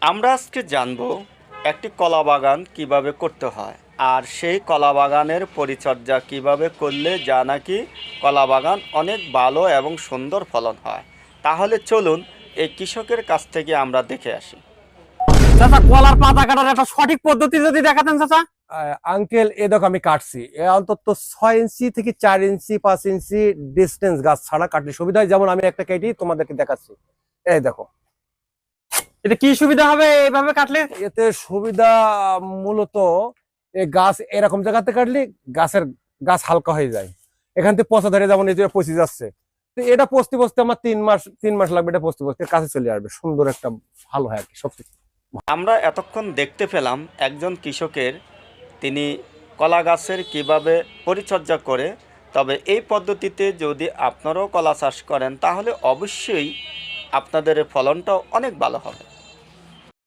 আমরা আজকে জানব একটি কলা বাগান কিভাবে করতে হয় আর সেই কলা বাগানের পরিচর্যা কিভাবে করলে যা নাকি কলা বাগান অনেক ভালো এবং সুন্দর ফলন হয়। তাহলে চলুন এই কৃষকের কাছ থেকে আমরা দেখে আসি। চাচা, কলার পাতা কাটার একটা সঠিক পদ্ধতি যদি দেখাতেন চাচা। আঙ্কেল, এ দেখো আমি কাটছি অন্তত 6 ইঞ্চি থেকে 4 ইঞ্চি 5 ইঞ্চি ডিস্টেন্স গাছ ছাড়া কাটলে সুবিধা হয়। যেমন আমি একটা কেটে তোমাদেরকে দেখাচ্ছি, এই দেখো। এটা কি সুবিধা হবে এইভাবে কাটলে? এতে সুবিধা মূলত এই গাছ এরকম জায়গাতে কাটলে গাছ হালকা হয়ে যায়। এখান থেকে পচা ধরে যেমন এই যে পচে যাচ্ছে, তো এটা পচতে পচতে আমার 3 মাস লাগবে। এটা পচতে পচতে কাছে চলে আসবে, সুন্দর একটা ভালো হয় আর কি সবচেয়ে। আমরা এতক্ষণ দেখতে পেলাম একজন কৃষকের তিনি কলা গাছের কীভাবে পরিচর্যা করে। তবে এই পদ্ধতিতে যদি আপনারাও কলা চাষ করেন তাহলে অবশ্যই আপনাদের ফলনটাও অনেক ভালো হবে।